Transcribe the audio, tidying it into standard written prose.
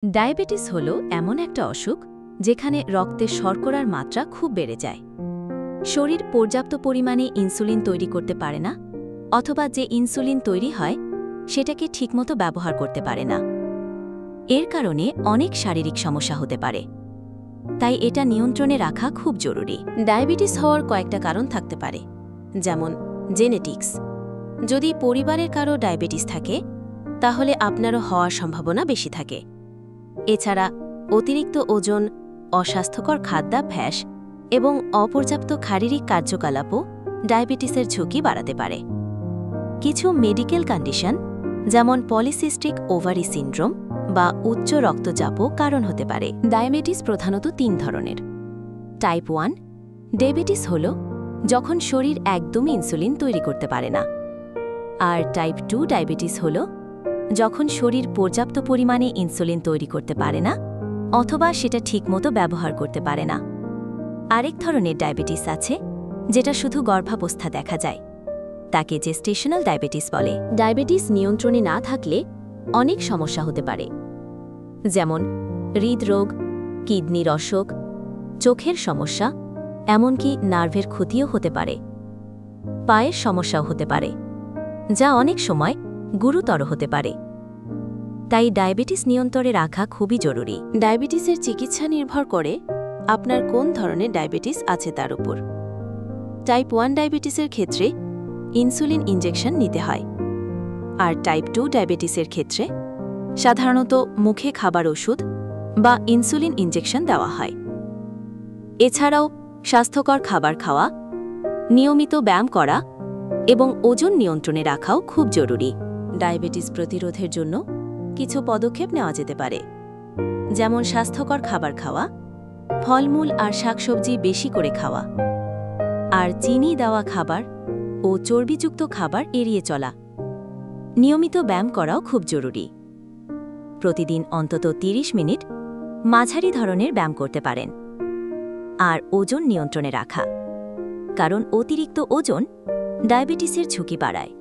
Diabetes হল এমন একটা অসুখ যেখানে রক্তে শর্করার মাত্রা খুব বেড়ে যায়। শরীর পর্যাপ্ত পরিমাণে ইনসুলিন তৈরি করতে পারে না, অথবা যে ইনসুলিন তৈরি হয় সেটাকে ঠিকমতো ব্যবহার করতে পারে না। এর কারণে অনেক শারীরিক সমস্যা হতে পারে। তাই এটা নিয়ন্ত্রণে রাখা খুব জরুরি। ডায়াবেটিস হওয়ার কয়েকটা কারণ থাকতে পারে, যেমন জেনেটিক্স। যদি পরিবারের কারো ডায়াবেটিস থাকে তাহলে আপনারও হওয়ার সম্ভাবনা বেশি থাকে। এছাড়া অতিরিক্ত ওজন, অস্বাস্থ্যকর খাদ্যাভ্যাস এবং অপর্যাপ্ত শারীরিক কার্যকলাপও ডায়াবেটিসের ঝুঁকি বাড়াতে পারে। কিছু মেডিকেল কন্ডিশন যেমন পলিসিস্টিক ওভারি সিন্ড্রোম বা উচ্চ রক্তচাপও কারণ হতে পারে। ডায়াবেটিস প্রধানত 3 ধরনের। টাইপ 1 ডায়াবেটিস হল যখন শরীর একদমই ইনসুলিন তৈরি করতে পারে না। আর টাইপ 2 ডায়াবেটিস হল যখন শরীর পর্যাপ্ত পরিমাণে ইনসুলিন তৈরি করতে পারে না, অথবা সেটা ঠিকমতো ব্যবহার করতে পারে না। আরেক ধরনের ডায়াবেটিস আছে যেটা শুধু গর্ভাবস্থা দেখা যায়, তাকে জেস্টেশনাল ডায়াবেটিস বলে। ডায়াবেটিস নিয়ন্ত্রণে না থাকলে অনেক সমস্যা হতে পারে, যেমন হৃদরোগ, কিডনির অসুখ, চোখের সমস্যা, এমনকি নার্ভের ক্ষতিও হতে পারে। পায়ের সমস্যাও হতে পারে, যা অনেক সময় গুরুতর হতে পারে। তাই ডায়াবেটিস নিয়ন্ত্রণে রাখা খুবই জরুরি। ডায়াবেটিসের চিকিৎসা নির্ভর করে আপনার কোন ধরনের ডায়াবেটিস আছে তার উপর। টাইপ 1 ডায়াবেটিসের ক্ষেত্রে ইনসুলিন ইনজেকশন নিতে হয়, আর টাইপ 2 ডায়াবেটিসের ক্ষেত্রে সাধারণত মুখে খাবার ওষুধ বা ইনসুলিন ইনজেকশন দেওয়া হয়। এছাড়াও স্বাস্থ্যকর খাবার খাওয়া, নিয়মিত ব্যায়াম করা এবং ওজন নিয়ন্ত্রণে রাখাও খুব জরুরি। ডায়াবেটিস প্রতিরোধের জন্য কিছু পদক্ষেপ নেওয়া যেতে পারে, যেমন স্বাস্থ্যকর খাবার খাওয়া, ফলমূল আর শাকসবজি বেশি করে খাওয়া, আর চিনি দেওয়া খাবার ও চর্বিযুক্ত খাবার এড়িয়ে চলা। নিয়মিত ব্যায়াম করাও খুব জরুরি। প্রতিদিন অন্তত 30 মিনিট মাঝারি ধরনের ব্যায়াম করতে পারেন। আর ওজন নিয়ন্ত্রণে রাখা, কারণ অতিরিক্ত ওজন ডায়াবেটিসের ঝুঁকি বাড়ায়।